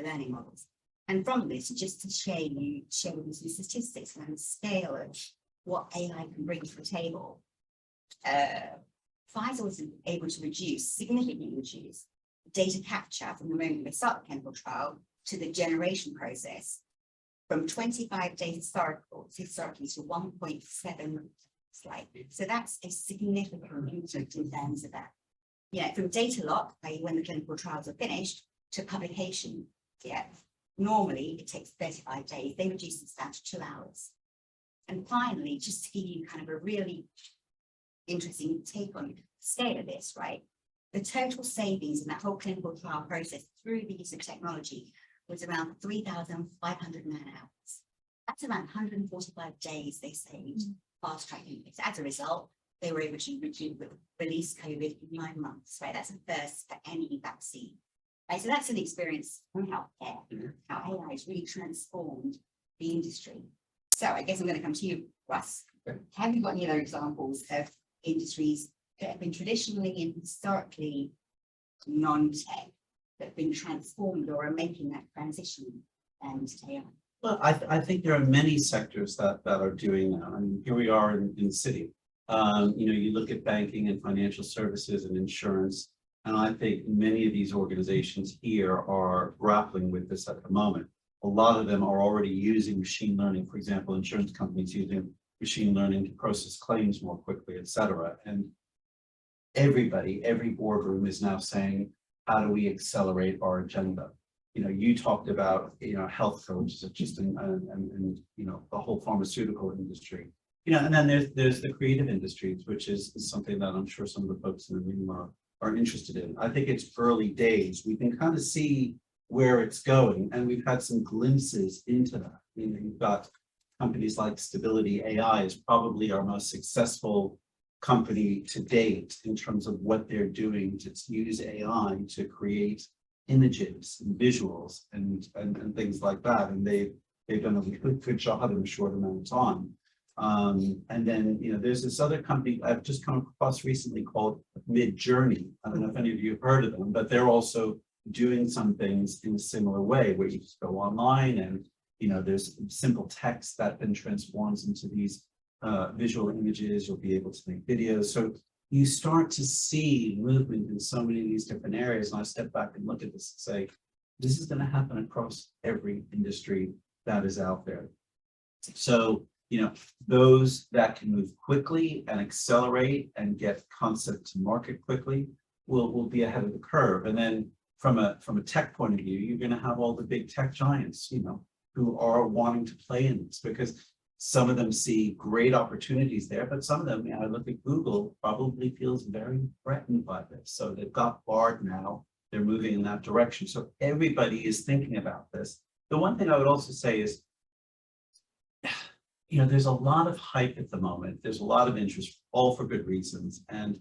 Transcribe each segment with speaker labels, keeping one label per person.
Speaker 1: learning models. And from this, just to share with you some statistics and the scale of what AI can bring to the table, Pfizer was able to significantly reduce data capture from the moment they start the clinical trial to the generation process from 25 days historically to 1.7 slightly. So that's a significant improvement in terms of that. Yeah, from data lock, i.e. when the clinical trials are finished, to publication, normally it takes 35 days. They reduce this down to 2 hours. And finally, just to give you kind of a really interesting take on the scale of this, right? The total savings in that whole clinical trial process through the use of technology was around 3,500 man-hours. That's around 145 days they saved fast-tracking this. As a result, they were able to release COVID in 9 months, right? That's a first for any vaccine. Right? So that's an experience from healthcare, how AI has really transformed the industry. So I guess I'm going to come to you, Russ.
Speaker 2: Okay.
Speaker 1: Have you got any other examples of industries that have been traditionally and historically non-tech that have been transformed or are making that transition to AI?
Speaker 2: Well, I think there are many sectors that are doing that. I mean, here we are in the city. You look at banking and financial services and insurance, and I think many of these organizations here are grappling with this at the moment. A lot of them are already using machine learning. For example, insurance companies using machine learning to process claims more quickly, et cetera. And every boardroom is now saying, how do we accelerate our agenda? You talked about, health coaches, just and the whole pharmaceutical industry. And then there's the creative industries, which is something that I'm sure some of the folks in the room are interested in. I think it's early days. We can kind of see where it's going, and we've had some glimpses into that. You've got companies like Stability AI is probably our most successful company to date in terms of what they're doing to use AI to create images and visuals and things like that. And they've done a good job in a short amount of time. And then, there's this other company I've just come across recently called Midjourney. I don't know if any of you have heard of them, but they're also doing some things in a similar way where you just go online and, there's simple text that then transforms into these visual images. You'll be able to make videos. So you start to see movement in so many of these different areas. And I step back and look at this and say, this is going to happen across every industry that is out there. So, those that can move quickly and accelerate and get concept to market quickly will be ahead of the curve. And then from a tech point of view, you're going to have all the big tech giants, who are wanting to play in this because some of them see great opportunities there, but some of them, I look at Google, probably feels very threatened by this. So they've got Bard now, they're moving in that direction. So everybody is thinking about this. The one thing I would also say is, there's a lot of hype at the moment. There's a lot of interest, all for good reasons. And,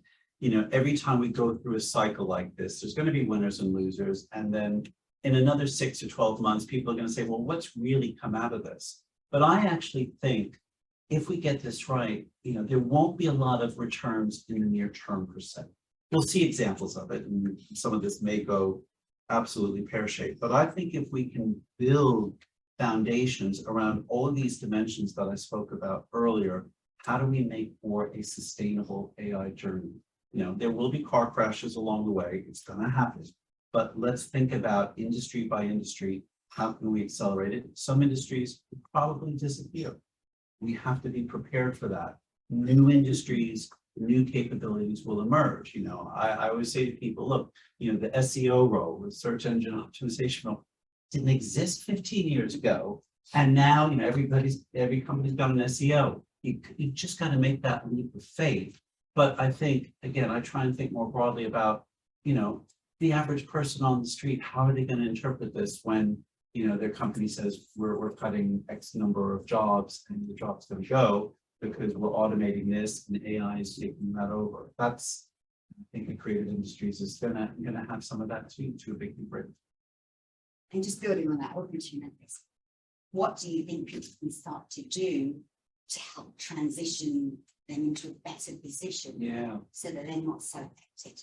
Speaker 2: every time we go through a cycle like this, there's going to be winners and losers. And then in another 6 to 12 months, people are going to say, well, what's really come out of this? But I actually think if we get this right, there won't be a lot of returns in the near term per se. You'll see examples of it, and some of this may go absolutely pear-shaped. But I think if we can build foundations around all of these dimensions that I spoke about earlier, how do we make for a sustainable AI journey? There will be car crashes along the way. It's going to happen. But let's think about industry by industry. How can we accelerate it? Some industries will probably disappear. We have to be prepared for that. New industries, new capabilities will emerge. I always say to people, look, the SEO role, the search engine optimization role, didn't exist 15 years ago. And now, every company's got an SEO. You just got to make that leap of faith. But I think, again, I try and think more broadly about, the average person on the street. How are they going to interpret this when, their company says we're cutting X number of jobs and the job's going to go because we're automating this and AI is taking that over. That's, I think, the creative industries is gonna have some of that too, to a big degree.
Speaker 1: And just building on that opportunity, what do you think people can start to do to help transition them into a better position?
Speaker 2: Yeah.
Speaker 1: So that they're not so affected?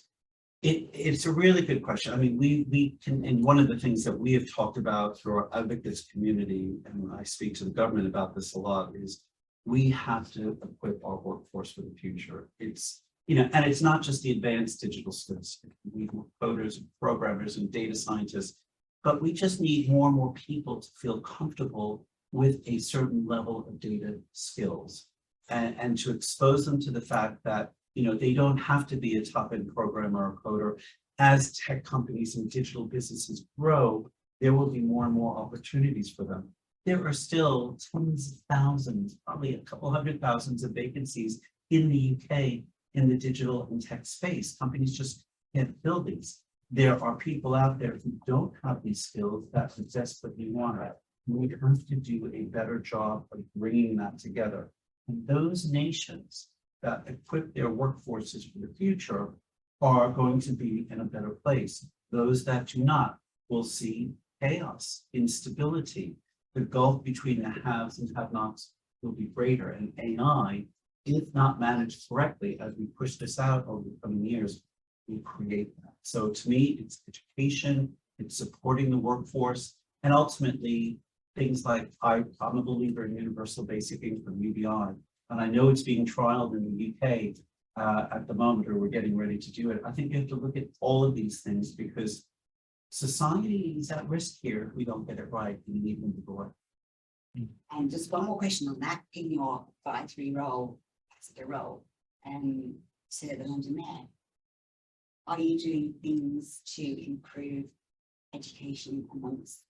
Speaker 2: It's a really good question. I mean, we can, and one of the things that we have talked about through our advocates community, and I speak to the government about this a lot, is we have to equip our workforce for the future. It's, and it's not just the advanced digital skills. We need more coders and programmers and data scientists, but we just need more and more people to feel comfortable with a certain level of data skills and to expose them to the fact that they don't have to be a top-end programmer or coder. As tech companies and digital businesses grow, there will be more and more opportunities for them. There are still tens of thousands, probably a couple 100,000 of vacancies in the UK in the digital and tech space. Companies just can't fill these. There are people out there who don't have these skills that desperately want it. We have to do a better job of bringing that together. And those nations that equip their workforces for the future are going to be in a better place. Those that do not will see chaos, instability. The gulf between the haves and have-nots will be greater. And AI, if not managed correctly, as we push this out over the coming years, will create that. So to me, it's education, it's supporting the workforce, and ultimately things like I'm a believer in universal basic income, UBI. And I know it's being trialed in the UK at the moment, or we're getting ready to do it. I think you have to look at all of these things because society is at risk here if we don't get it right and leave them to go.
Speaker 1: And just one more question on that, in your advisory role, ambassador role, to the London Mayor, are you doing things to improve education amongst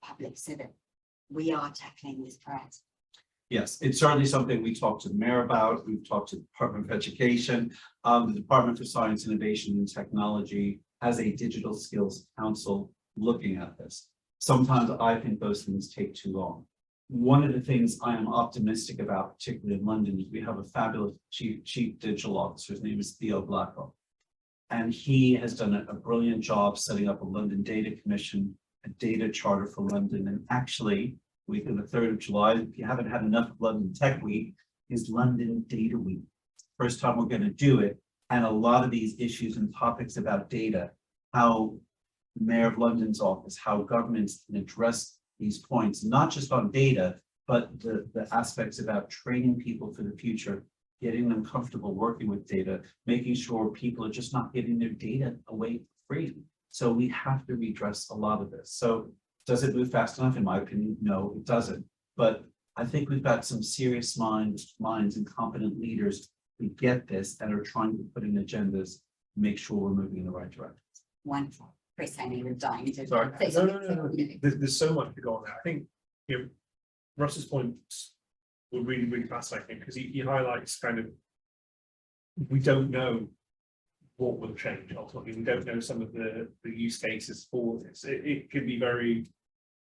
Speaker 1: the public so that we are tackling this threat?
Speaker 2: Yes, it's certainly something we talked to the mayor about. We've talked to the Department of Education. The Department for Science, Innovation and Technology has a digital skills council looking at this. Sometimes I think those things take too long. One of the things I am optimistic about, particularly in London, is we have a fabulous chief digital officer. His name is Theo Blackwell. And he has done a brilliant job setting up a London Data Commission, a data charter for London. And actually, week of the 3rd of July, if you haven't had enough of London Tech Week, is London Data Week. First time we're going to do it. And a lot of these issues and topics about data, how the Mayor of London's office, how governments can address these points, not just on data, but the aspects about training people for the future, getting them comfortable working with data, making sure people are just not giving their data away for free. So we have to redress a lot of this. So does it move fast enough? In my opinion, no, it doesn't. But I think we've got some serious minds and competent leaders who get this and are trying to put in agendas to make sure we're moving in the right direction.
Speaker 1: Wonderful. Chris, I know you're dying to
Speaker 3: Sorry.
Speaker 1: say something.
Speaker 3: No. There's so much to go on there. I think Russ's points were really, really fascinating because he highlights kind of we don't know what will change ultimately. We don't know some of the use cases for this. It can be very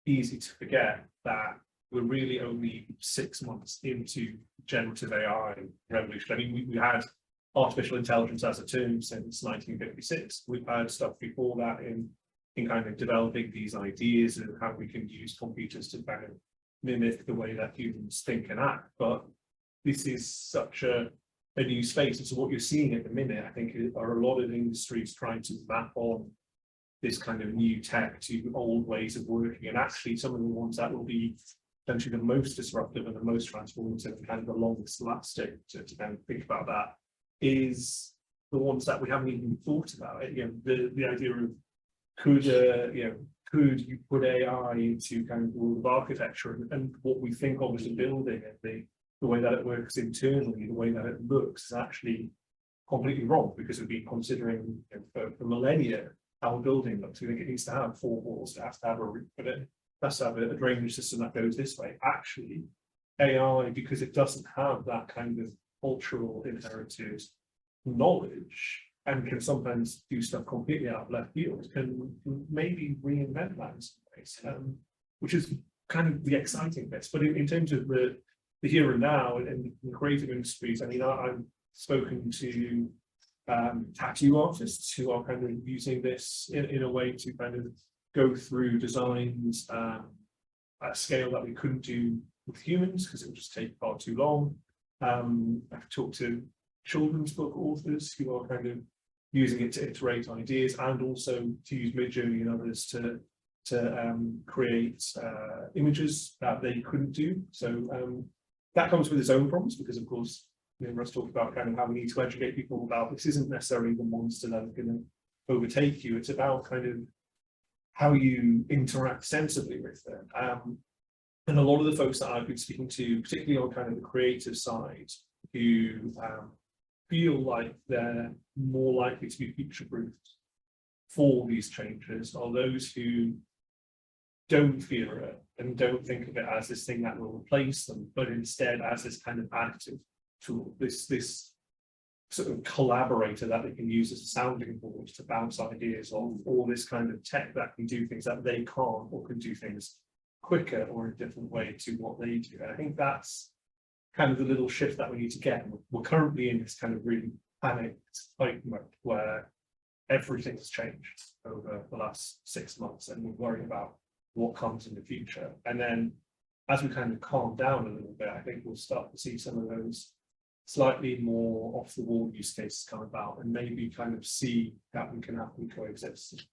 Speaker 3: easy to forget that we're really only 6 months into generative AI revolution. I mean, we had artificial intelligence as a term since 1956. We've had stuff before that in kind of developing these ideas of how we can use computers to kind of mimic the way that humans think and act. But this is such a new space. And so what you're seeing at the minute, I think, are a lot of industries trying to map on this kind of new tech to old ways of working. And actually some of the ones that will be potentially the most disruptive and the most transformative and kind of the longest lasting to kind of think about that is the ones that we haven't even thought about. The idea of could you put AI into kind of world of architecture and what we think of as a building and the way that it works internally, the way that it looks is actually completely wrong because we've been considering for millennia how a building looks. We think it needs to have 4 walls, it has to have a roof, but it has to have a drainage system that goes this way. Actually, AI, because it doesn't have that kind of cultural inherited knowledge and can sometimes do stuff completely out of left field, can maybe reinvent that in some ways, which is kind of the exciting bits. But in terms of the here and now and the creative industries, I mean, I've spoken to tattoo artists who are kind of using this in a way to kind of go through designs at a scale that we couldn't do with humans because it would just take far too long. I've talked to children's book authors who are kind of using it to iterate ideas and also to use Midjourney and others to create images that they couldn't do. So that comes with its own problems because, of course, Russ talked about kind of how we need to educate people about this isn't necessarily the monster that's going to overtake you. It's about kind of how you interact sensibly with it. And a lot of the folks that I've been speaking to, particularly on kind of the creative side, who feel like they're more likely to be future-proofed for these changes, are those who don't fear it and don't think of it as this thing that will replace them, but instead as this kind of additive tool, this sort of collaborator that they can use as a sounding board to bounce ideas off, or this kind of tech that can do things that they can't, or can do things quicker or in a different way to what they do. And I think that's kind of the little shift that we need to get. We're currently in this kind of really panicked fight mode where everything has changed over the last 6 months, and we're worrying about what comes in the future. And then as we kind of calm down a little bit, I think we'll start to see some of those slightly more off the wall use cases come about, and maybe kind of see that we can happily coexist.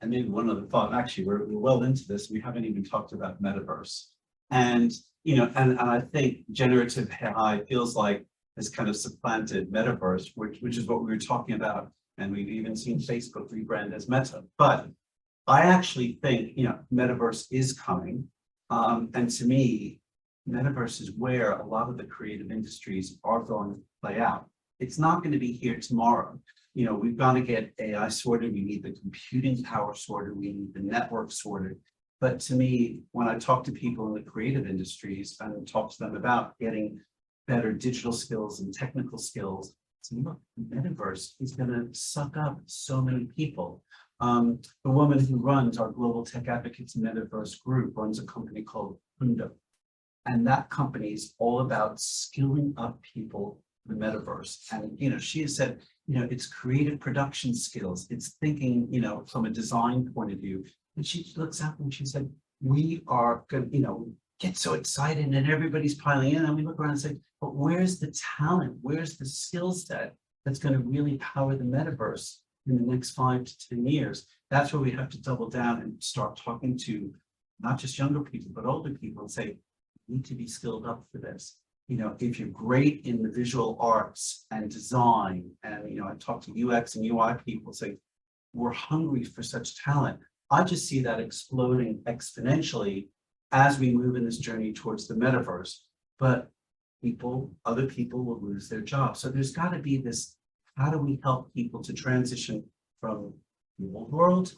Speaker 2: And maybe one other thought, actually, we're well into this. We haven't even talked about metaverse. And, and I think generative AI feels like has kind of supplanted metaverse, which is what we were talking about. And we've even seen Facebook rebrand as Meta. But I actually think, metaverse is coming. And to me, metaverse is where a lot of the creative industries are going to play out. It's not going to be here tomorrow. We've got to get AI sorted. We need the computing power sorted. We need the network sorted. But to me, when I talk to people in the creative industries and talk to them about getting better digital skills and technical skills, so look, the metaverse is going to suck up so many people. The woman who runs our Global Tech Advocates Metaverse group runs a company called Fringe. And that company is all about skilling up people in the metaverse. And, she has said, it's creative production skills. It's thinking, from a design point of view. And she looks up and she said, we are going to, get so excited and everybody's piling in. And we look around and say, but where's the talent? Where's the skill set that's going to really power the metaverse in the next 5 to 10 years? That's where we have to double down and start talking to not just younger people, but older people and say, need to be skilled up for this. If you're great in the visual arts and design, and I talk to UX and UI people, say we're hungry for such talent. I just see that exploding exponentially as we move in this journey towards the metaverse. But other people will lose their jobs. So there's got to be this, how do we help people to transition from the old world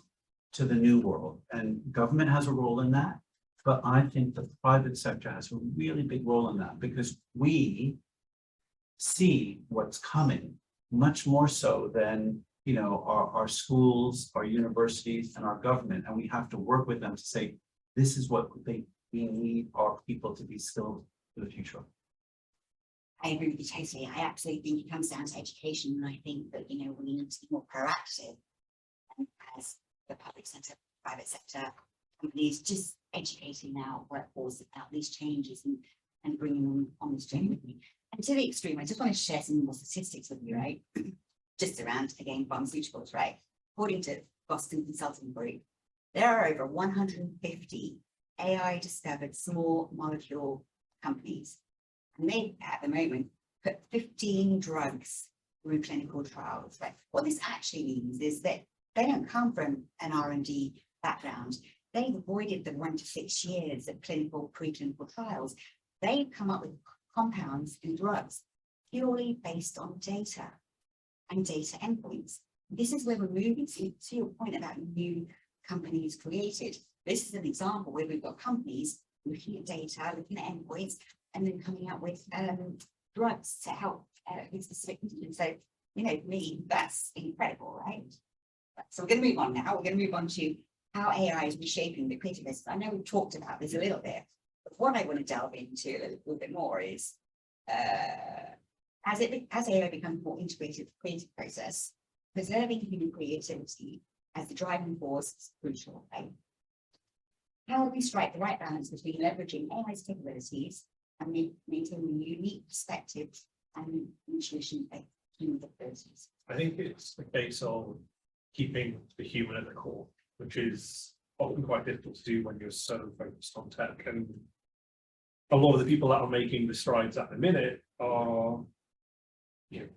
Speaker 2: to the new world? And government has a role in that. But I think the private sector has a really big role in that, because we see what's coming much more so than, our schools, our universities, and our government. And we have to work with them to say, this is what we need our people to be skilled for the future.
Speaker 1: I agree with you totally. I absolutely think it comes down to education. And I think that, we need to be more proactive as the public sector, private sector companies, just educating our workforce about these changes and bringing them on this journey with me. And to the extreme, I just want to share some more statistics with you, right? Just around, again, pharmaceuticals, right? According to Boston Consulting Group, there are over 150 AI discovered small molecule companies. And they, at the moment, put 15 drugs through clinical trials, right? What this actually means is that they don't come from an R&D background. They've avoided the 1 to 6 years of preclinical trials. They've come up with compounds and drugs purely based on data and data endpoints. This is where we're moving to your point about new companies created. This is an example where we've got companies looking at data, looking at endpoints, and then coming out with drugs to help with specific conditions. So, for me, that's incredible, right? So we're going to move on now. We're going to move on to how AI is reshaping the creative business. I know we've talked about this a little bit, but what I want to delve into a little bit more is as AI becomes more integrated with the creative process, preserving human creativity as the driving force is crucial, right? How do we strike the right balance between leveraging AI's capabilities and maintaining a unique perspective and intuition in the process.
Speaker 3: I think it's a case of keeping the human at the core, which is often quite difficult to do when you're so focused on tech. And a lot of the people that are making the strides at the minute are, you know,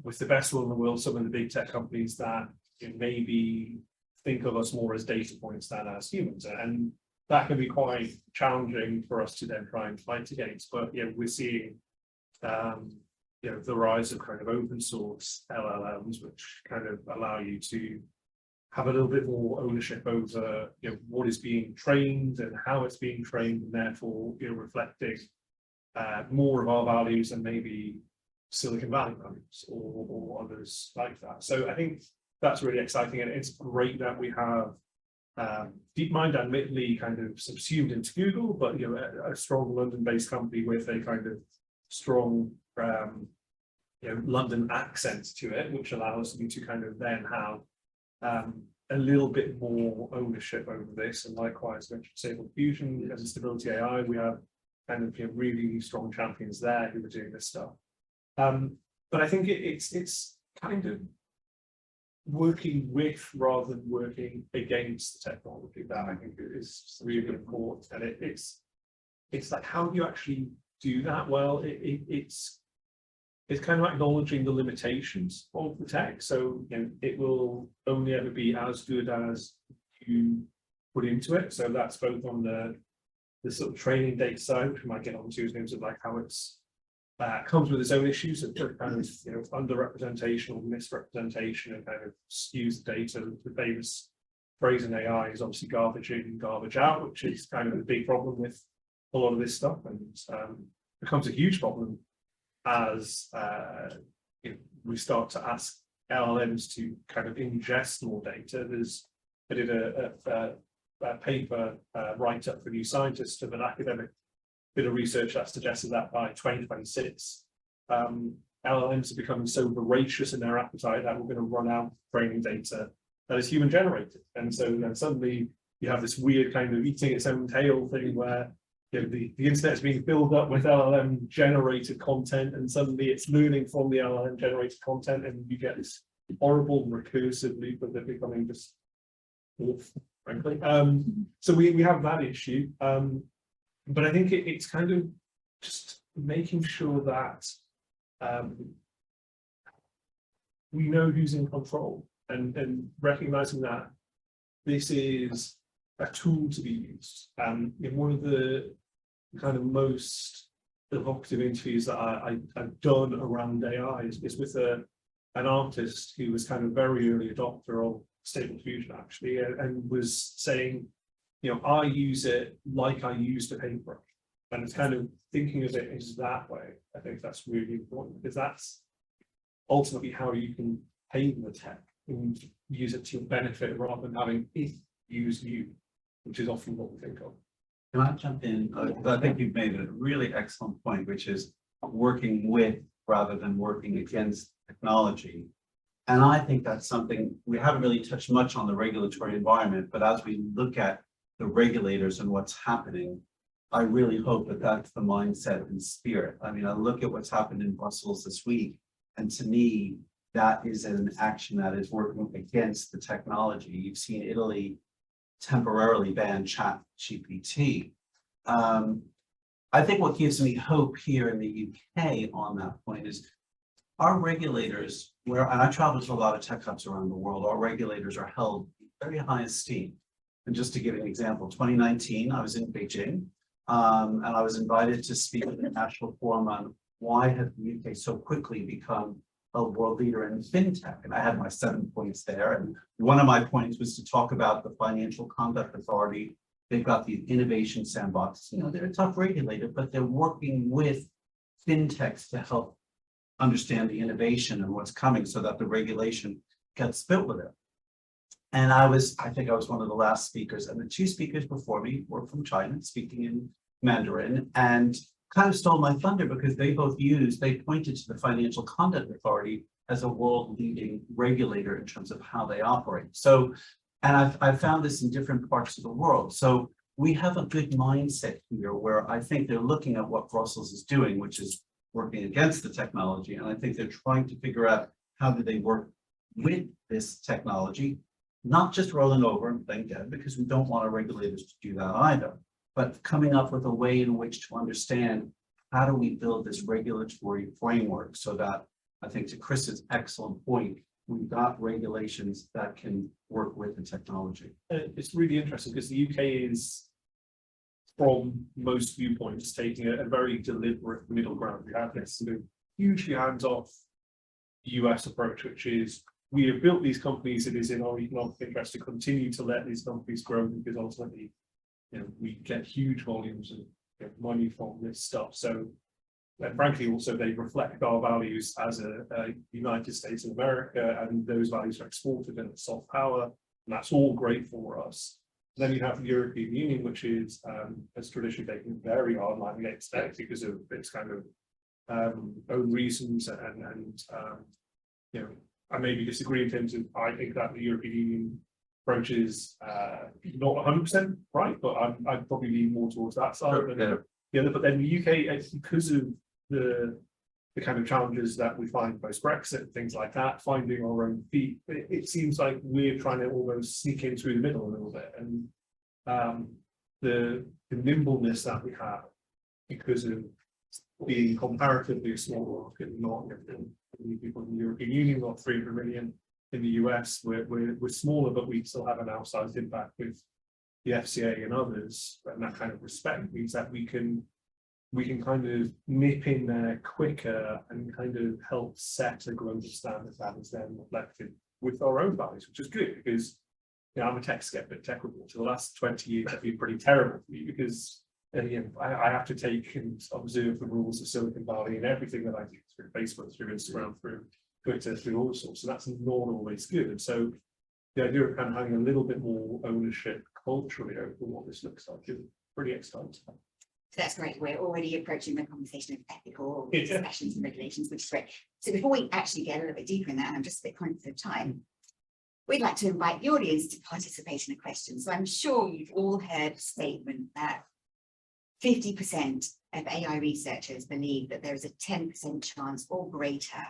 Speaker 3: with the best will in the world, some of the big tech companies that, you know, maybe think of us more as data points than as humans. And that can be quite challenging for us to then try and fight against. But yeah, we're seeing you know, the rise of kind of open source LLMs, which kind of allow you to have a little bit more ownership over, you know, what is being trained and how it's being trained, and therefore, you know, reflecting more of our values than maybe Silicon Valley values or others like that. So I think that's really exciting, and it's great that we have DeepMind, admittedly kind of subsumed into Google, but you know, a strong London-based company with a kind of strong you know, London accent to it, which allows me to kind of then have a little bit more ownership over this. And likewise, Stable Fusion as a Stability AI, we have kind of, you know, really strong champions there who are doing this stuff. But I think it's kind of working with rather than working against the technology that I think is really important. And it's like, how do you actually do that? Well, it's kind of acknowledging the limitations of the tech. So, you know, it will only ever be as good as you put into it. So that's both on the sort of training data side, which we might get onto in terms of like how it's comes with its own issues of kind of, you know, underrepresentation or misrepresentation, and kind of skews the data. The famous phrase in AI is obviously garbage in, garbage out, which is kind of the big problem with a lot of this stuff, and becomes a huge problem as you know, we start to ask LLMs to kind of ingest more data. I did a paper write-up for New Scientist of an academic bit of research that suggested that by 2026, LLMs are becoming so voracious in their appetite that we're going to run out of training data that is human generated. And so then suddenly you have this weird kind of eating its own tail thing where, you know, the internet is being filled up with LLM generated content, and suddenly it's learning from the LLM generated content, and you get this horrible recursive loop of it becoming just awful, frankly. So we have that issue. But I think it's kind of just making sure that we know who's in control, and recognizing that this is a tool to be used. In one of the kind of most evocative interviews that I've done around AI is with an artist who was kind of very early adopter of Stable Fusion, actually, and was saying, you know, I use it like I used a paintbrush, and it's kind of thinking of it as that way. I think that's really important, because that's ultimately how you can paint the tech and use it to your benefit rather than having it use you, which is often what we think of.
Speaker 2: Can I jump in? I think you've made a really excellent point, which is working with rather than working against technology. And I think that's something we haven't really touched much on, the regulatory environment, but as we look at the regulators and what's happening, I really hope that that's the mindset and spirit. I mean, I look at what's happened in Brussels this week, and to me, that is an action that is working against the technology. You've seen Italy temporarily ban ChatGPT. I think what gives me hope here in the UK on that point is our regulators, and I travel to a lot of tech hubs around the world, our regulators are held in very high esteem. And just to give an example, 2019, I was in Beijing, and I was invited to speak at the National Forum on why has the UK so quickly become a world leader in fintech. And I had my 7 points there. And one of my points was to talk about the Financial Conduct Authority. They've got the innovation sandbox. You know, they're a tough regulator, but they're working with fintechs to help understand the innovation and what's coming so that the regulation gets built with it. And I think I was one of the last speakers, and the two speakers before me were from China, speaking in Mandarin, and kind of stole my thunder because they pointed to the Financial Conduct Authority as a world-leading regulator in terms of how they operate. So, and I've found this in different parts of the world. So we have a good mindset here where I think they're looking at what Brussels is doing, which is working against the technology. And I think they're trying to figure out how do they work with this technology, not just rolling over and playing dead, because we don't want our regulators to do that either, but coming up with a way in which to understand how do we build this regulatory framework so that, I think to Chris's excellent point, we've got regulations that can work with the technology.
Speaker 3: It's really interesting because the UK is, from most viewpoints, taking a very deliberate middle ground. We have this sort of hugely hands-off US approach, which is we have built these companies. It is in our economic interest to continue to let these companies grow because ultimately, we get huge volumes of money from this stuff. So, and frankly, also they reflect our values as a United States of America, and those values are exported in soft power, and that's all great for us. Then you have the European Union, which is has traditionally taken very hard line against that because of its kind of own reasons and I maybe disagree in terms of I think that the European Union approach is not 100% right, but I'd probably lean more towards that side than the other. But then the UK, because of the kind of challenges that we find post Brexit, things like that, finding our own feet, it seems like we're trying to almost sneak in through the middle a little bit, and the nimbleness that we have because of being comparatively a small market, not people in the European Union, got 300 million. In the US, we're smaller, but we still have an outsized impact with the FCA and others, and that kind of respect means that we can kind of nip in there quicker and kind of help set a global standard that is then reflected with our own values, which is good because I'm a tech skeptic, tech reporter. The last 20 years have been pretty terrible for me because I have to take and observe the rules of Silicon Valley and everything that I do through Facebook, through Instagram, through Twitter, through all sorts. So that's not always good. And so the idea of kind of having a little bit more ownership culturally over what this looks like is pretty exciting.
Speaker 1: So that's great. We're already approaching the conversation of ethical discussions and regulations, which is great. So before we actually get a little bit deeper in that, and I'm just a bit conscious of time, we'd like to invite the audience to participate in a question. So I'm sure you've all heard the statement that 50% of AI researchers believe that there is a 10% chance or greater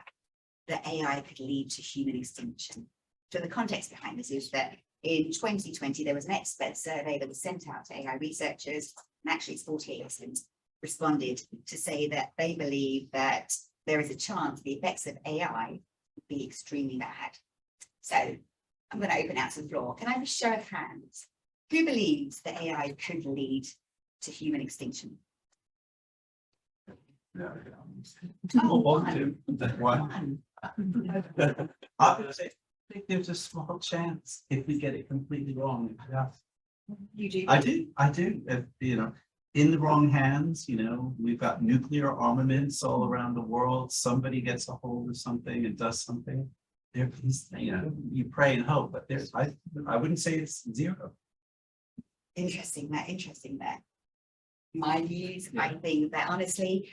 Speaker 1: that AI could lead to human extinction. So the context behind this is that in 2020, there was an expert survey that was sent out to AI researchers, and actually it's 48% responded to say that they believe that there is a chance the effects of AI would be extremely bad. So I'm going to open out to the floor. Can I have a show of hands? Who believes that AI could lead to human extinction?
Speaker 2: Oh,
Speaker 1: one.
Speaker 2: I think there's a small chance if we get it completely wrong. Yeah.
Speaker 1: You do?
Speaker 2: I do. If, in the wrong hands, we've got nuclear armaments all around the world. Somebody gets a hold of something and does something. There, you pray and hope, but there's, I wouldn't say it's zero.
Speaker 1: Interesting there. My views, I think that honestly,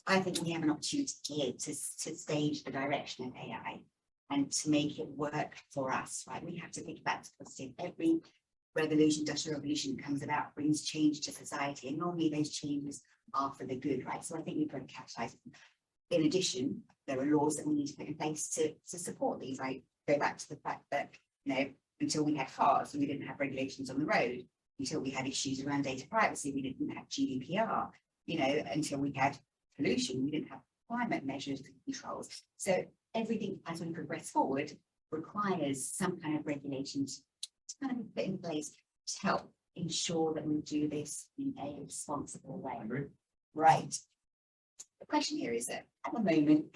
Speaker 1: I think we have an opportunity here to stage the direction of AI and to make it work for us, right? We have to think about the positive. Every revolution, industrial revolution comes about, brings change to society, and normally those changes are for the good, right? So I think we've got to capitalize. In addition, there are laws that we need to put in place to support these. I go back to the fact that, until we had cars, we didn't have regulations on the road. Until we had issues around data privacy, we didn't have GDPR. Until we had pollution, we didn't have climate measures and controls. So everything as we progress forward requires some kind of regulations to kind of put in place to help ensure that we do this in a responsible way. Right. The question here is that at the moment,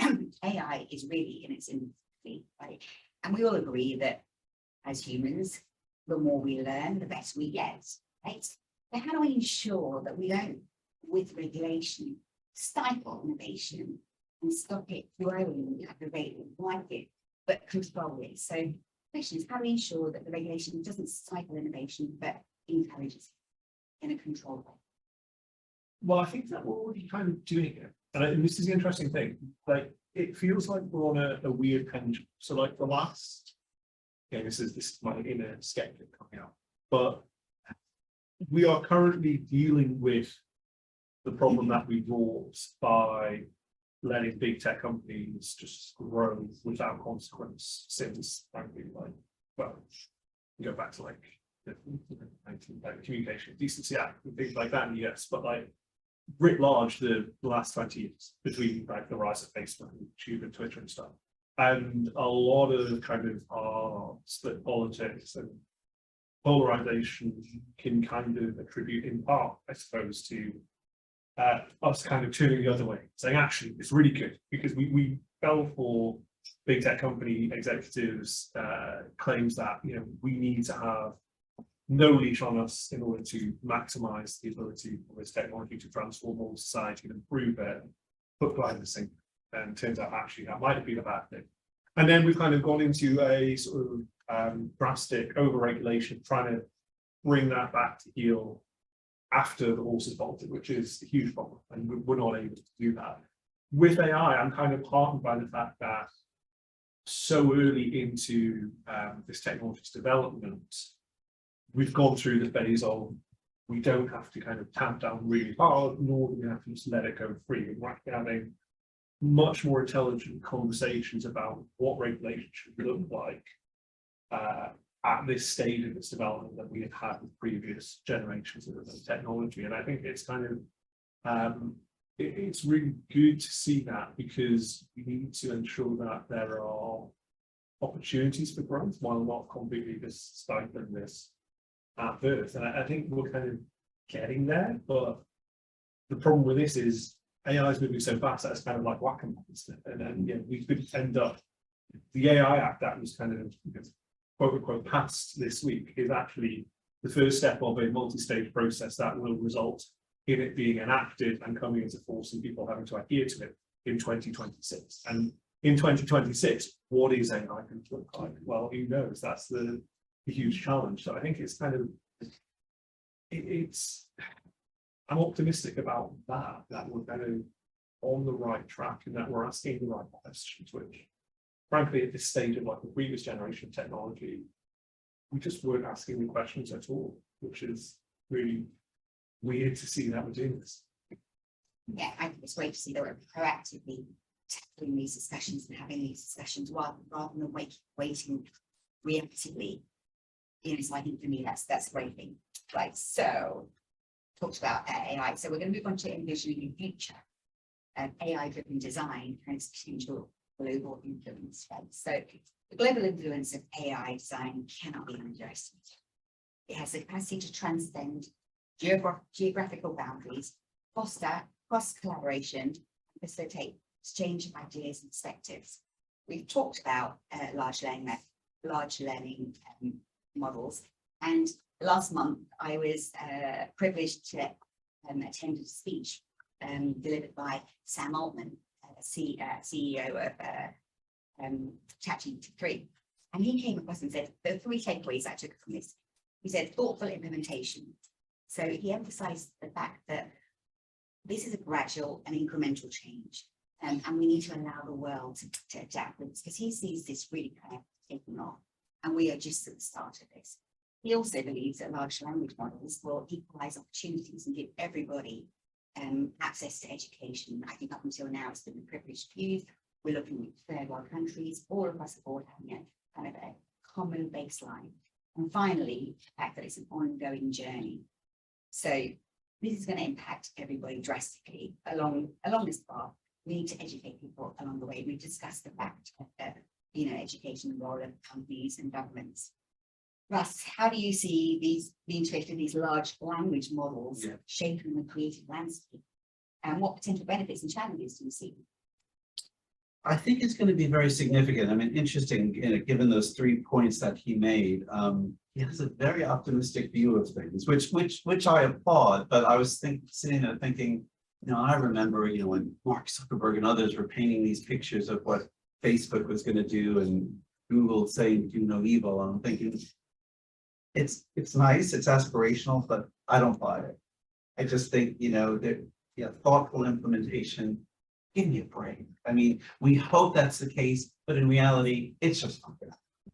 Speaker 1: AI is really in its infancy, right? And we all agree that as humans, the more we learn, the better we get, right? But how do we ensure that we don't, with regulation, stifle innovation and stop it growing at the rate we like it, but control it? So the question is, how do we ensure that the regulation doesn't stifle innovation, but encourages it in a controlled way?
Speaker 3: Well, I think that we're already kind of doing it. And this is the interesting thing. Like, it feels like we're on a weird pendulum. So like the last, this is my inner skeptic coming out, but we are currently dealing with the problem that we brought by letting big tech companies just grow without consequence since, frankly, like, well, you go back to like the Communication Decency Act and things like that in the US, but like writ large, the last 20 years between like the rise of Facebook and YouTube and Twitter and stuff, and a lot of kind of our split politics and polarization can kind of attribute in part, I suppose, to us kind of turning the other way, saying actually it's really good because we fell for big tech company executives claims that, you know, we need to have no leash on us in order to maximize the ability of this technology to transform all society and improve it, put behind the scene. And turns out actually that might have been a bad thing. And then we've kind of gone into a sort of drastic over-regulation, trying to bring that back to heel after the horse is bolted, which is a huge problem. And we're not able to do that. With AI, I'm kind of heartened by the fact that so early into this technology's development, we've gone through the phase of we don't have to kind of tamp down really hard, nor do we have to just let it go free. And we're having much more intelligent conversations about what regulation should look like at this stage of its development that we have had with previous generations of technology. And I think it's kind of it's really good to see that, because we need to ensure that there are opportunities for growth while not completely just stifling this at birth. And I think we're kind of getting there, but the problem with this is AI is moving so fast that it's kind of like whack-a-mole, and then yeah, we could end up, the AI Act that was kind of, you know, quote unquote passed this week is actually the first step of a multi-stage process that will result in it being enacted and coming into force and people having to adhere to it in 2026. And in 2026, what is AI going to look like? Well, who knows? That's the huge challenge. So I think it's kind of, I'm optimistic about that we're kind of on the right track and that we're asking the right questions, which frankly, at this stage of like the previous generation of technology, we just weren't asking the questions at all, which is really weird to see that we're doing this.
Speaker 1: Yeah, I think it's great to see that we're proactively tackling these discussions and having these discussions rather than waiting reactively. You know, so I think for me that's a great thing. Right, so talked about AI. So we're going to move on to envisioning the future of AI-driven design and its potential global influence. Right? So the global influence of AI design cannot be underestimated. It has the capacity to transcend geographical boundaries, foster cross-collaboration, and facilitate exchange of ideas and perspectives. We've talked about large learning models, and last month I was privileged to attend a speech delivered by Sam Altman, CEO of ChatGPT, and he came across and said the three takeaways I took from this. He said thoughtful implementation. So he emphasized the fact that this is a gradual and incremental change, and we need to allow the world to adapt with this, because he sees this really kind of taking off, and we are just at the start of this. He also believes that large language models will equalize opportunities and give everybody access to education. I think up until now it's been a privileged few. We're looking at third world countries all across the board having a kind of a common baseline. And finally, the fact that it's an ongoing journey. So this is going to impact everybody drastically along this path. We need to educate people along the way. We discussed the fact that, you know, education, the role of companies and governments. Russ, how do you see the integration of these large language models shaping the creative landscape? And what potential benefits and challenges do you see?
Speaker 2: I think it's going to be very significant. I mean, interesting, you know, given those 3 points that he made. He has a very optimistic view of things, which I applaud. But I was sitting there thinking, you know, I remember, you know, when Mark Zuckerberg and others were painting these pictures of what Facebook was going to do and Google saying do no evil. I'm thinking, it's nice, it's aspirational, but I don't buy it. I just think, you know, that thoughtful implementation. Give me a break. I mean, we hope that's the case, but in reality, it's just not gonna happen.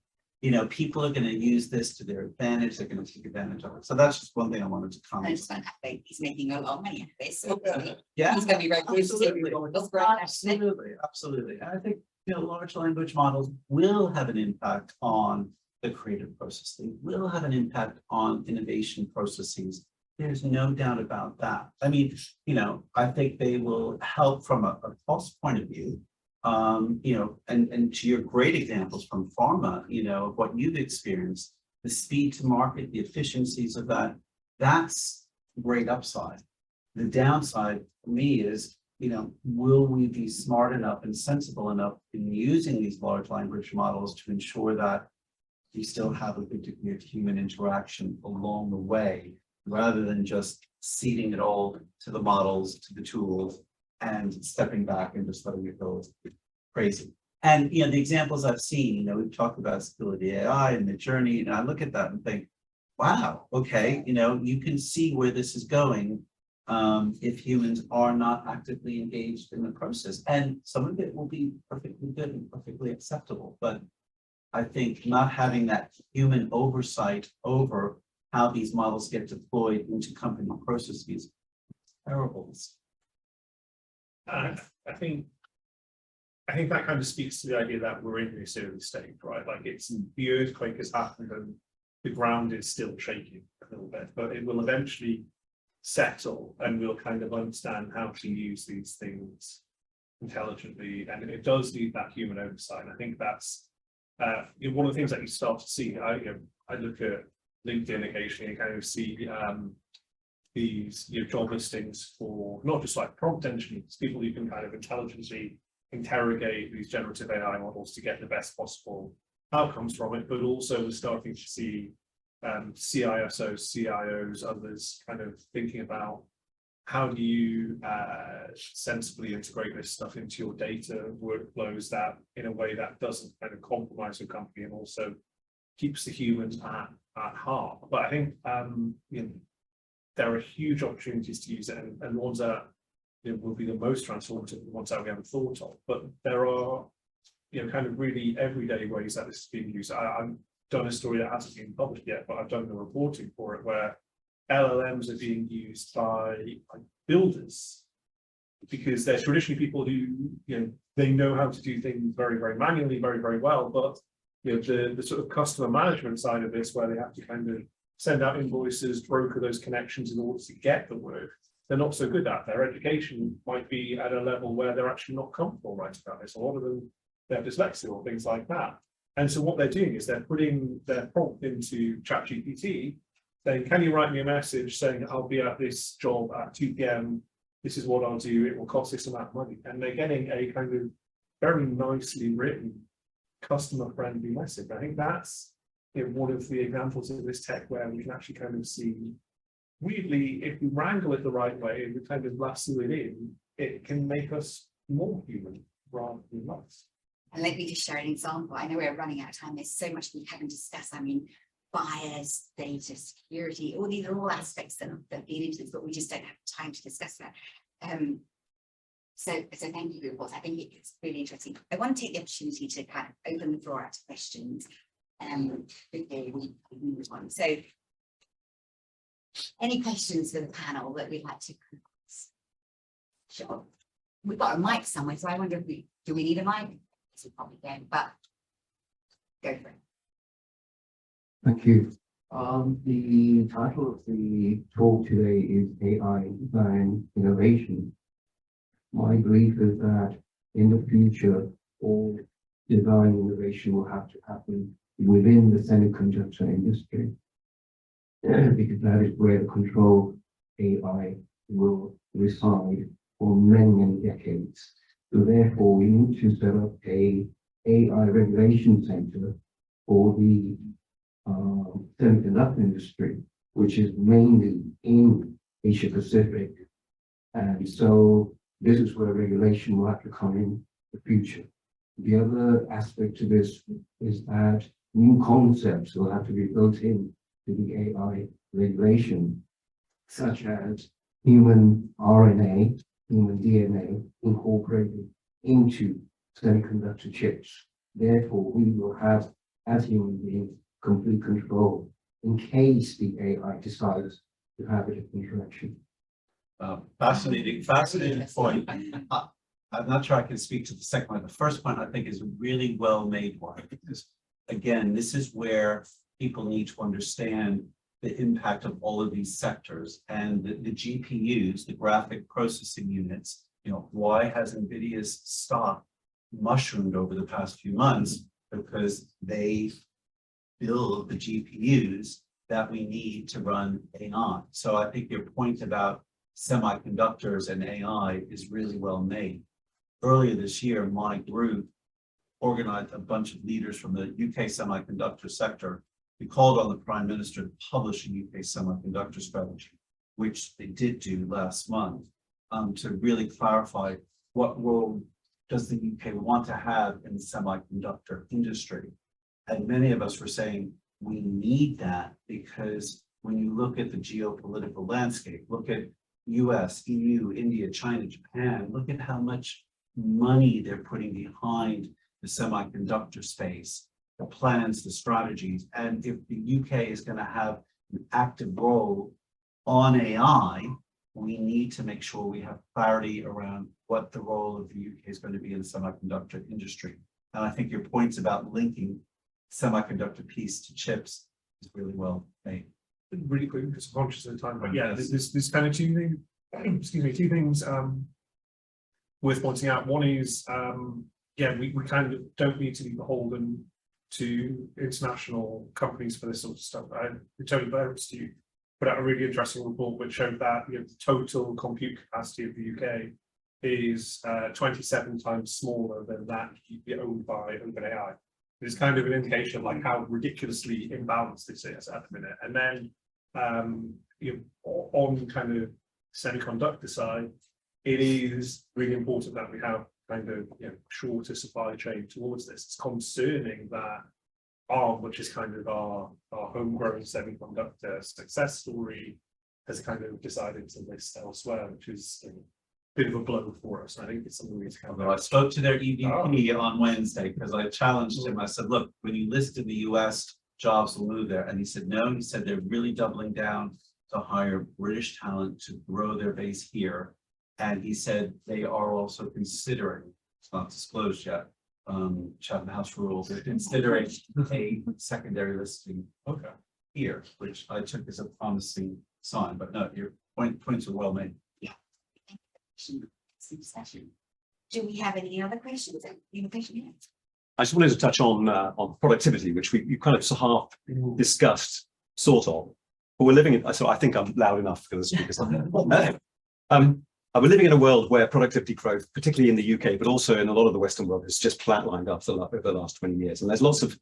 Speaker 2: people are going to use this to their advantage. They're going to take advantage of it. So that's just one thing I wanted to
Speaker 1: I
Speaker 2: comment.
Speaker 1: just found out that he's making a lot of money out of this. So
Speaker 2: Yeah,
Speaker 1: he's going to be very good.
Speaker 2: absolutely.
Speaker 1: That's great, actually.
Speaker 2: Absolutely, absolutely. And I think, large language models will have an impact on the creative process. They will have an impact on innovation processes. There's no doubt about that. I mean, I think they will help from a cost point of view. And to your great examples from pharma, what you've experienced, the speed to market, the efficiencies of that's great upside. The downside for me is, will we be smart enough and sensible enough in using these large language models to ensure that we still have a good degree of human interaction along the way, rather than just ceding it all to the models, to the tools, and stepping back and just letting it go crazy. And the examples I've seen, we've talked about stability AI and the journey, and I look at that and think, wow, okay, you can see where this is going if humans are not actively engaged in the process. And some of it will be perfectly good and perfectly acceptable, but I think not having that human oversight over how these models get deployed into company processes is terrible.
Speaker 3: I think that kind of speaks to the idea that we're in this early stage, right? Like the earthquake has happened and the ground is still shaking a little bit, but it will eventually settle and we'll kind of understand how to use these things intelligently. And it does need that human oversight. I think that's one of the things that you start to see. I look at LinkedIn occasionally and kind of see these job listings for not just like prompt engineers, people who can kind of intelligently interrogate these generative AI models to get the best possible outcomes from it, but also we're starting to see CISOs, CIOs, others kind of thinking about how do you sensibly integrate this stuff into your data workflows that in a way that doesn't kind of compromise your company and also keeps the humans at heart. But I think there are huge opportunities to use it, and ones that will be the most transformative, the ones that we haven't thought of. But there are kind of really everyday ways that this is being used. I've done a story that hasn't been published yet, but I've done the reporting for it, where LLMs are being used by builders because they're traditionally people who they know how to do things very, very manually, very, very well, but the sort of customer management side of this, where they have to kind of send out invoices, broker those connections in order to get the work, they're not so good at. Their education might be at a level where they're actually not comfortable writing about this. A lot of them, they have dyslexia or things like that. And so what they're doing is they're putting their prompt into ChatGPT, saying, can you write me a message saying I'll be at this job at 2 p.m. This is what I'll do. It will cost this amount of money. And they're getting a kind of very nicely written, customer-friendly message. I think that's one of the examples of this tech where we can actually kind of see, weirdly, if we wrangle it the right way and we kind of lasso it in, it can make us more human rather than less.
Speaker 1: And let me just share an example. I know we're running out of time. There's so much we haven't discussed. I mean, bias, data security, all these are all aspects that feed into this, but we just don't have time to discuss that. So thank you for your report. I think it's really interesting. I want to take the opportunity to kind of open the floor out to questions before we move on. So any questions for the panel that we'd like to ask? Sure. We've got a mic somewhere, so I wonder if do we need a mic? We probably don't, but go for it.
Speaker 4: Thank you. The title of the talk today is AI Design Innovation. My belief is that in the future, all design innovation will have to happen within the semiconductor industry, because that is where the control AI will reside for many, many decades. So therefore, we need to set up a AI regulation center for the semiconductor industry, which is mainly in Asia Pacific. And so this is where regulation will have to come in the future. The other aspect to this is that new concepts will have to be built in to the AI regulation, such as human RNA, human DNA incorporated into semiconductor chips. Therefore, we will have as human beings, complete control in case the AI decides to have a different direction.
Speaker 2: Fascinating point. I'm not sure I can speak to the second one. The first point I think is a really well made one, because again, this is where people need to understand the impact of all of these sectors and the GPUs, the graphic processing units. You know, why has NVIDIA's stock mushroomed over the past few months? Because they build the GPUs that we need to run AI. So I think your point about semiconductors and AI is really well made. Earlier this year, my group organized a bunch of leaders from the UK semiconductor sector. We called on the Prime Minister to publish a UK semiconductor strategy, which they did do last month, to really clarify what role does the UK want to have in the semiconductor industry. And many of us were saying, we need that, because when you look at the geopolitical landscape, look at US, EU, India, China, Japan, look at how much money they're putting behind the semiconductor space, the plans, the strategies. And if the UK is going to have an active role on AI, we need to make sure we have clarity around what the role of the UK is going to be in the semiconductor industry. And I think your points about linking semiconductor piece to chips is really well made.
Speaker 3: Really quick, because I'm conscious of the time, but yeah, there's kind of two things, excuse me, two things worth pointing out. One is, yeah, we kind of don't need to be beholden to international companies for this sort of stuff. Tony Blair Institute put out a really interesting report which showed that, you know, the total compute capacity of the UK is 27 times smaller than that owned by OpenAI. It's kind of an indication of like how ridiculously imbalanced this is at the minute. And then you know, on kind of semiconductor side, it is really important that we have kind of, you know, shorter supply chain towards this. It's concerning that ARM, which is kind of our homegrown semiconductor success story, has kind of decided to list elsewhere, which is a bit of a blow for us. I think it's something we need to kind of.
Speaker 2: I spoke to their EVP on Wednesday because I challenged him. I said, look, when you list in the US, jobs will move there. And he said, no, he said they're really doubling down to hire British talent to grow their base here. And he said they are also considering, it's not disclosed yet, Chatham House rules, they're considering a secondary listing here, which I took as a promising sign. But no, your points are well made.
Speaker 1: Do we have any other questions?
Speaker 5: I just wanted to touch on productivity, which you kind of half discussed, sort of. But we're living in. So I think I'm loud enough for the speakers. We're living in a world where productivity growth, particularly in the UK, but also in a lot of the Western world, has just flatlined over the last 20 years. And there's lots of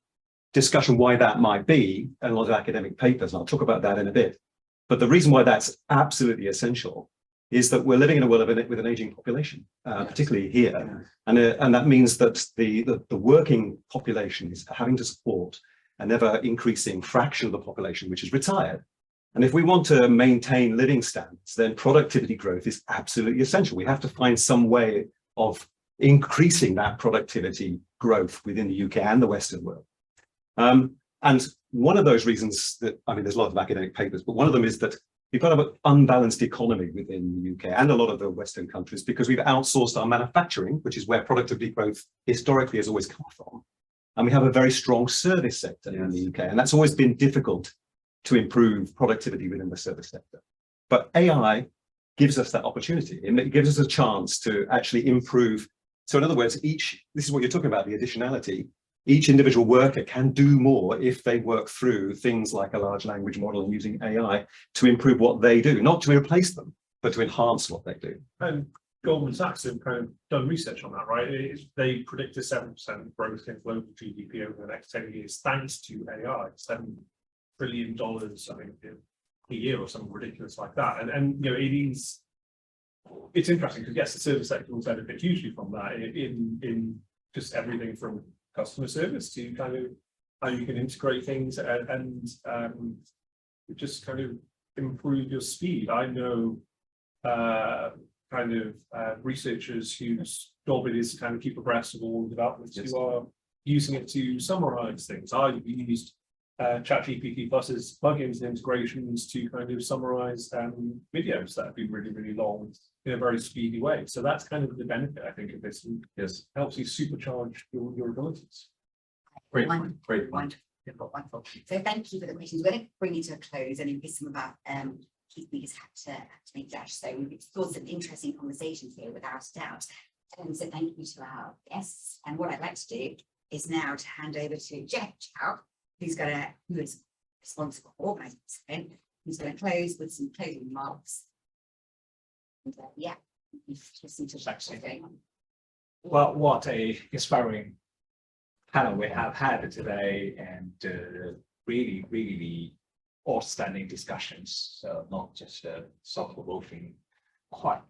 Speaker 5: discussion why that might be, and a lot of academic papers, and I'll talk about that in a bit. But the reason why that's absolutely essential is that we're living in a world with an aging population, particularly here. And that means that the working population is having to support an ever increasing fraction of the population, which is retired. And if we want to maintain living standards, then productivity growth is absolutely essential. We have to find some way of increasing that productivity growth within the UK and the Western world. And one of those reasons that, I mean, there's a lot of academic papers, but one of them is that we've got an unbalanced economy within the UK and a lot of the Western countries because we've outsourced our manufacturing, which is where productivity growth historically has always come from. And we have a very strong service sector in the UK, and that's always been difficult to improve productivity within the service sector. But AI gives us that opportunity, and it gives us a chance to actually improve. So in other words, this is what you're talking about, the additionality. Each individual worker can do more if they work through things like a large language model and using AI to improve what they do, not to replace them, but to enhance what they do.
Speaker 3: And Goldman Sachs have kind of done research on that, right? They predict a 7% growth in global GDP over the next 10 years, thanks to AI, $7 trillion, I think, a year or something ridiculous like that. And you know, it's interesting because yes, the service sector will benefit hugely from that in just everything from customer service to kind of how you can integrate things and just kind of improve your speed. I know researchers whose job it is to kind of keep abreast of all the developments who are using it to summarize things. I've used ChatGPT Plus's plugins and integrations to kind of summarize videos that have been really, really long in a very speedy way. So that's kind of the benefit, I think, of this. Yes, helps you supercharge your abilities.
Speaker 2: Great,
Speaker 1: Wonderful,
Speaker 2: great.
Speaker 1: wonderful, wonderful. So thank you for the questions. We're going to bring it to a close, and in some of our key speakers had to make dash. So we've explored some interesting conversations here without a doubt. And so thank you to our guests. And what I'd like to do is now to hand over to Jeff Chow, who is responsible for organising this event, who's going to close with some closing remarks. And, yeah, just need to what's going on.
Speaker 6: Well, what a inspiring panel we have had today, and really, really outstanding discussions. So not just thought-provoking, quite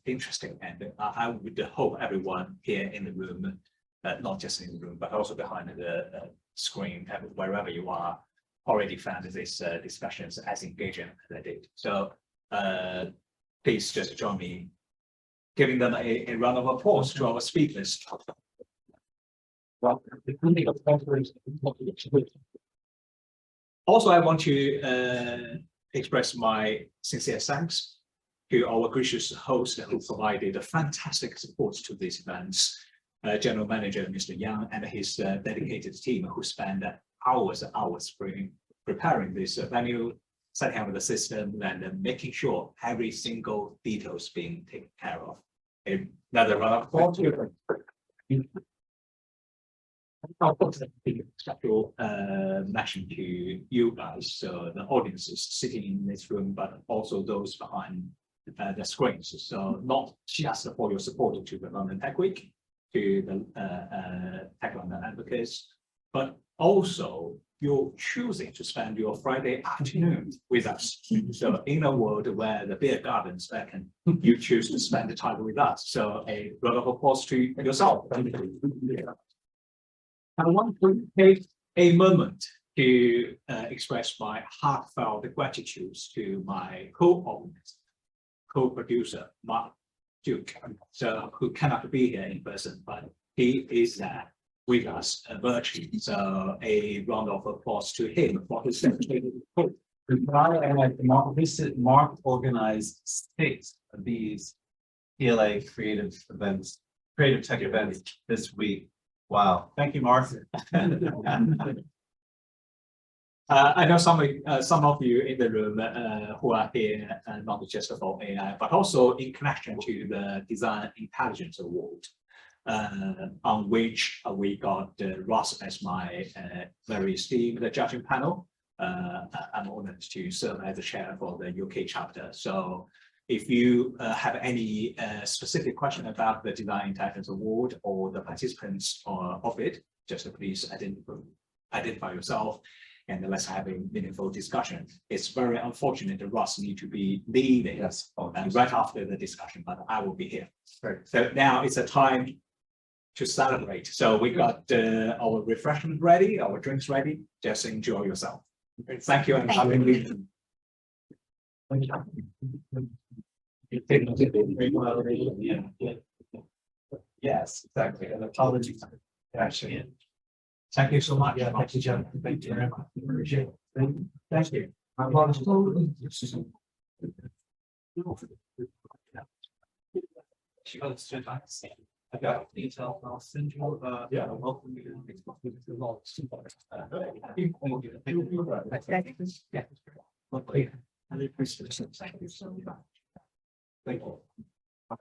Speaker 6: interesting. And I would hope everyone here in the room, not just in the room, but also behind the screen, wherever you are, already found these discussions as engaging as I did. So please just join me giving them a round of applause to our speakers. Also, I want to express my sincere thanks to our gracious host who provided a fantastic support to these events, General Manager Mr. Yang and his dedicated team who spent hours and hours preparing this venue, setting up the system, and making sure every single detail is being taken care of. Another round of applause. I'll put a special mention to you guys, so the audiences sitting in this room, but also those behind the screens. So not just for your support to the London Tech Week, to the Tech London advocates, but also you're choosing to spend your Friday afternoon with us. So in a world where the beer gardens beckon, you choose to spend the time with us. So a round of applause to yourself. I want to take a moment to express my heartfelt gratitude to my co-organizer, co-producer, Mark Duke, so who cannot be here in person, but he is there with us virtually. So a round of applause to him for his dedicated support.
Speaker 2: Mark organized 6 of these TLA creative events, creative tech events this week. Wow. Thank you, Mark.
Speaker 6: I know some of you in the room who are here not just for AI, but also in connection to the Design Intelligence Award, on which we got Ross as my very esteemed judging panel. I'm honored to serve as the chair for the UK chapter. So if you have any specific question about the Design Intelligence Award or the participants of it, just please identify yourself and let's have a meaningful discussion. It's very unfortunate that Ross need to be leading right after the discussion, but I will be here.
Speaker 2: Right.
Speaker 6: So now it's a time to celebrate. So we got our refreshment ready, our drinks ready. Just enjoy yourself. Thank you. And
Speaker 1: Thank
Speaker 6: have a
Speaker 1: you.
Speaker 6: good
Speaker 2: Yes, exactly. And apologies. Actually.
Speaker 6: Thank you so much.
Speaker 2: Yeah, thank you, John. Thank you very much. Appreciate it.
Speaker 6: Thank you.
Speaker 2: I got details. I'll send you. Yeah, welcome you. Yeah. I appreciate it. Thank you so much. Thank you.